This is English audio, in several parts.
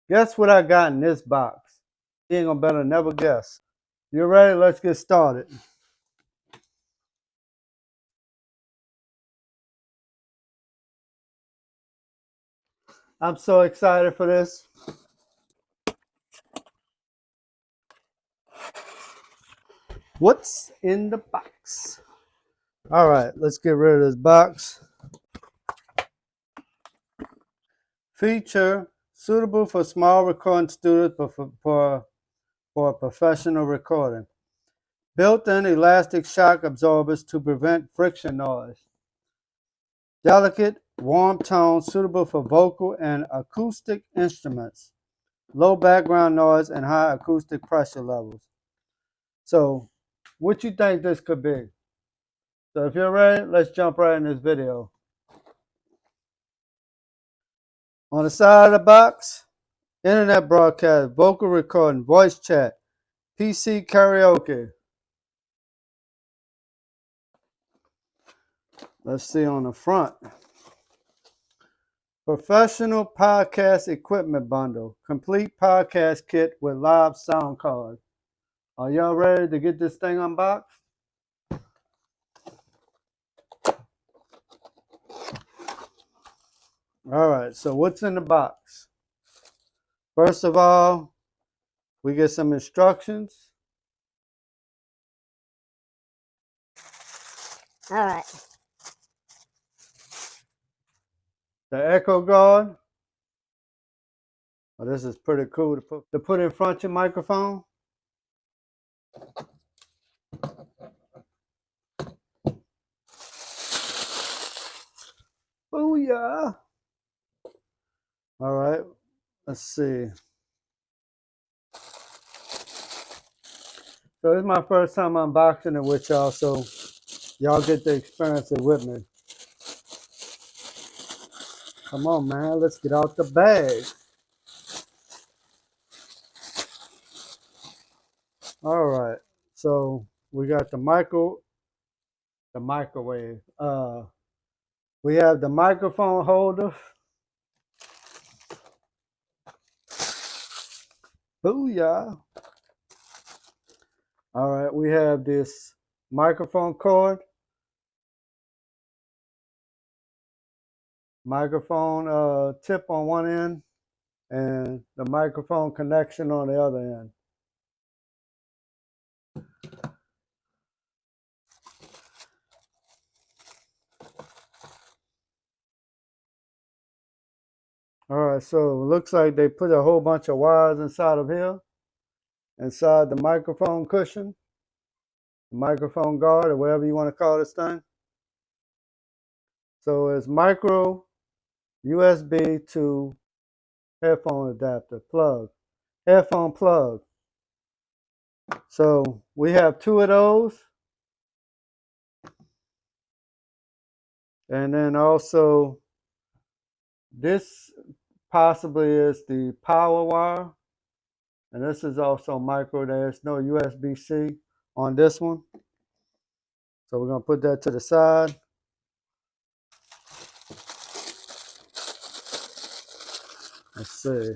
Guess what I got in this box? You ain't gonna better never guess. You ready? Let's get started. I'm so excited for this. What's in the box? All right, let's get rid of this box. Feature suitable for small recording studios for professional recording. Built-in elastic shock absorbers to prevent friction noise. Delicate, warm tone suitable for vocal and acoustic instruments. Low background noise and high acoustic pressure levels. So, what you think this could be? So if you're ready, let's jump right in this video. On the side of the box, internet broadcast, vocal recording, voice chat, PC karaoke. Let's see on the front. Professional podcast equipment bundle, complete podcast kit with live sound card. Are y'all ready to get this thing unboxed? All right, so what's in the box? First of all, we get some instructions. All right. The echo guard. Oh, this is pretty cool to put in front of your microphone. Oh yeah. All right, let's see. So this is my first time unboxing it with y'all, so y'all get to experience it with me. Come on, man, let's get out the bag. All right, so we got the microwave. We have the microphone holder. Booyah. All right, we have this microphone cord, microphone tip on one end, and the microphone connection on the other end. All right, so it looks like they put a whole bunch of wires inside of here, inside the microphone cushion, the microphone guard, or whatever you want to call this thing. So it's micro USB to headphone adapter plug, headphone plug. So we have two of those. And then also this possibly is the power wire. And this is also micro. There's no USB-C on this one. So we're going to put that to the side. Let's see.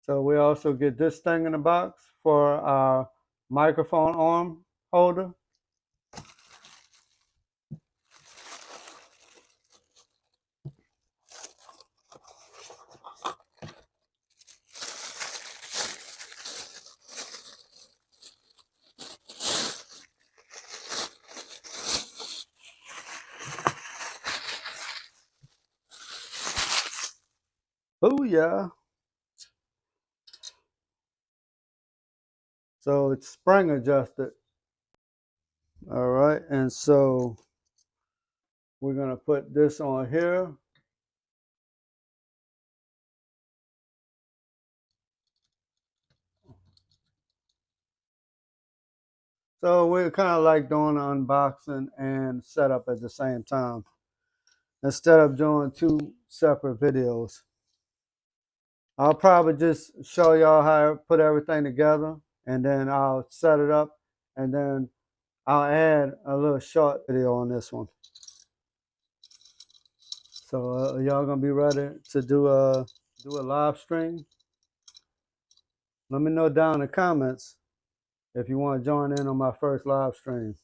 So we also get this thing in the box for our microphone arm holder. Booyah. So it's spring adjusted. All right, and so we're gonna put this on here. So we're kind of like doing an unboxing and setup at the same time, instead of doing two separate videos. I'll probably just show y'all how I put everything together, and then I'll set it up, and then I'll add a little short video on this one. So y'all gonna be ready to do a live stream? Let me know down in the comments if you want to join in on my first live stream.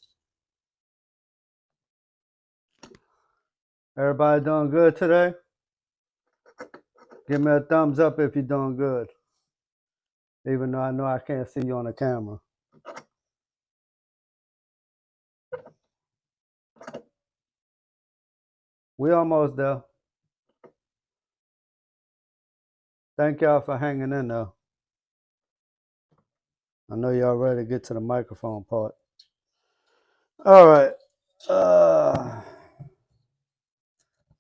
Everybody doing good today? Give me a thumbs up if you're doing good, even though I know I can't see you on the camera. We almost there. Thank y'all for hanging in there. I know y'all ready to get to the microphone part. All right.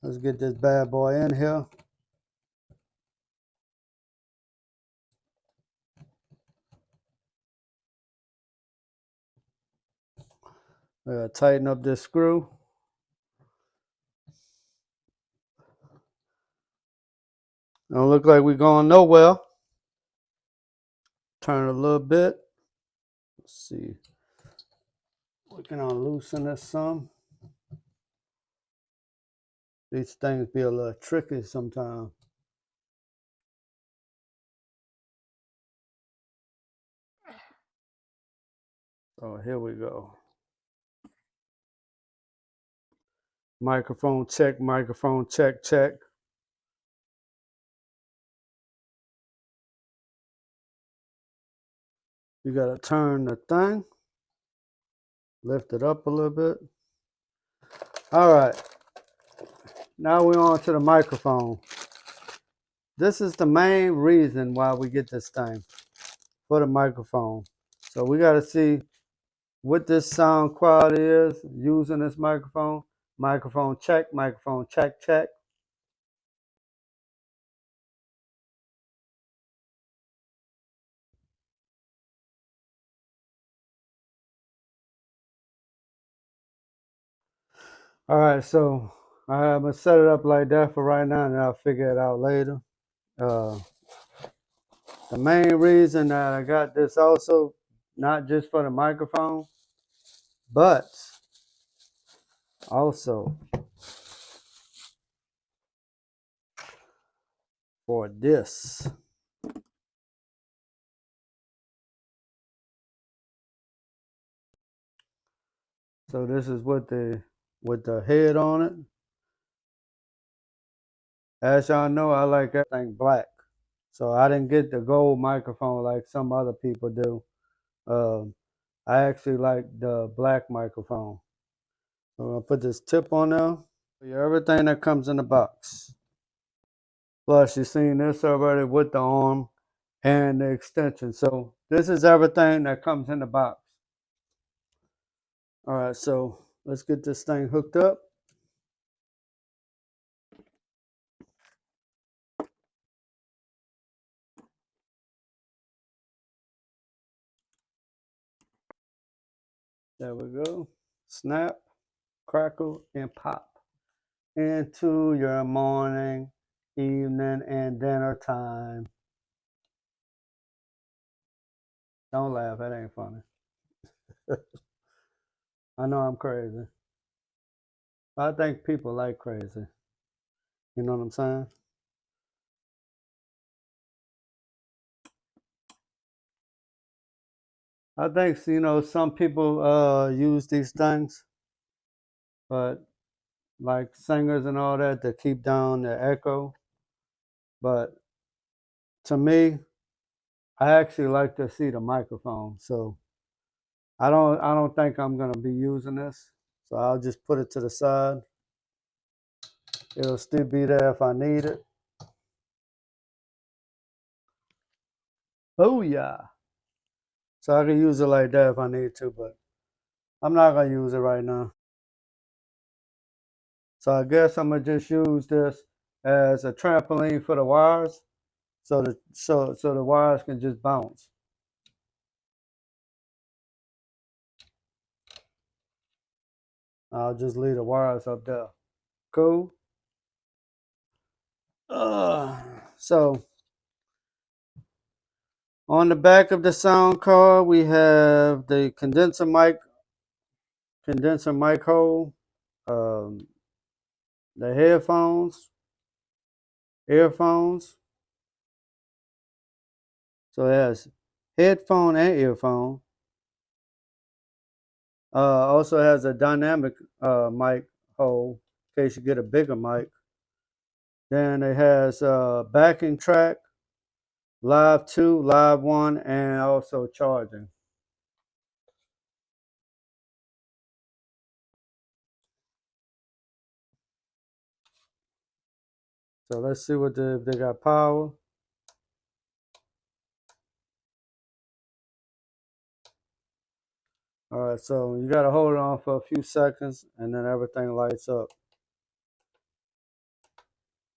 Let's get this bad boy in here. We gotta tighten up this screw. Don't look like we're going nowhere. Turn a little bit. Let's see. We can unloosen this some. These things be a little tricky sometimes. So here we go. Microphone check, check. You gotta turn the thing, lift it up a little bit. All right, now we're on to the microphone. This is the main reason why we get this thing, for the microphone. So we gotta see what this sound quality is using this microphone. Microphone check, check. All right, so I'm gonna set it up like that for right now, and I'll figure it out later. The main reason that I got this also, not just for the microphone, but also for this. So this is with the head on it. As y'all know, I like everything black. So I didn't get the gold microphone like some other people do. I actually like the black microphone. So I'm gonna put this tip on there. Everything that comes in the box. Plus, you've seen this already with the arm and the extension. So this is everything that comes in the box. All right, so let's get this thing hooked up. There we go. Snap, crackle, and pop into your morning, evening, and dinner time. Don't laugh, that ain't funny. I know I'm crazy. I think people like crazy. You know what I'm saying? I think some people use these things, but like singers and all that to keep down the echo. But to me, I actually like to see the microphone. So I don't think I'm gonna be using this. So I'll just put it to the side. It'll still be there if I need it. Oh yeah. So I can use it like that if I need to, but I'm not gonna use it right now. So I guess I'm gonna just use this as a trampoline for the wires, so the wires can just bounce. I'll just leave the wires up there. Cool. So On the back of the sound card, we have the condenser mic hole, um, the headphones, earphones. So it has headphone and earphone. Also has a dynamic mic hole in case you get a bigger mic. Then it has backing track, live 2, live 1, and also charging. So let's see what if they got power. All right, so you got to hold it on for a few seconds and then everything lights up.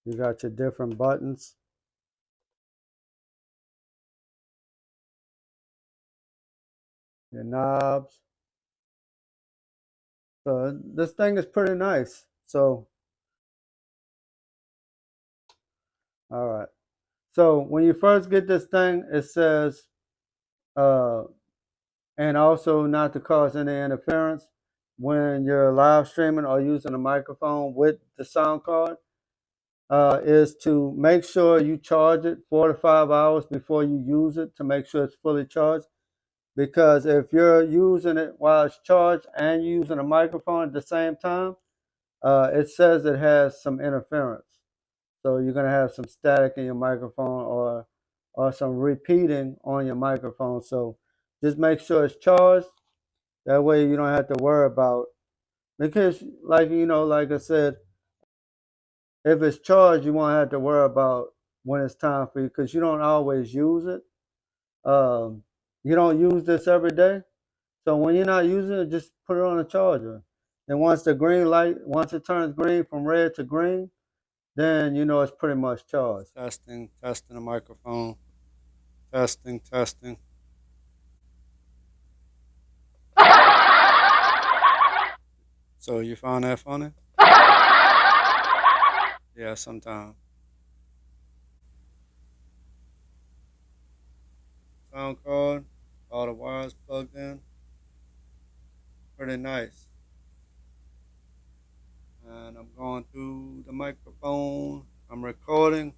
You got your different buttons. Your knobs. So this thing is pretty nice. So, all right. So when you first get this thing, it says, and also not to cause any interference when you're live streaming or using a microphone with the sound card, is to make sure you charge it 4 to 5 hours before you use it to make sure it's fully charged. Because if you're using it while it's charged and you're using a microphone at the same time, it says it has some interference. So you're gonna have some static in your microphone or some repeating on your microphone. So just make sure it's charged. That way you don't have to worry about, because like I said, if it's charged, you won't have to worry about when it's time for you because you don't always use it. You don't use this every day. So when you're not using it, just put it on a charger. And once it turns green from red to green, then you know it's pretty much charged. Testing the microphone. Testing. So you found that funny? Yeah, sometimes. Sound card, all the wires plugged in. Pretty nice. And I'm going through the microphone. I'm recording.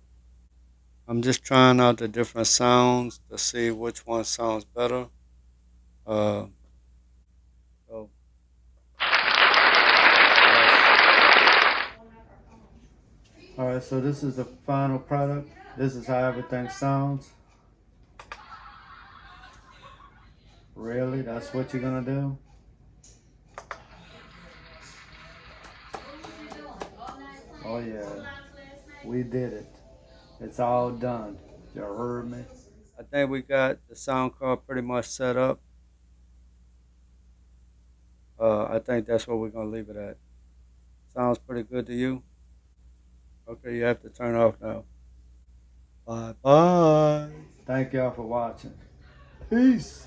I'm just trying out the different sounds to see which one sounds better. Uh, so all right, so this is the final product. This is how everything sounds. Really? That's what you're gonna do? Oh yeah, we did it. It's all done. You heard me? I think we got the sound card pretty much set up. I think that's what we're gonna leave it at. Sounds pretty good to you? Okay, you have to turn off now. Bye bye. Thank y'all for watching. Peace.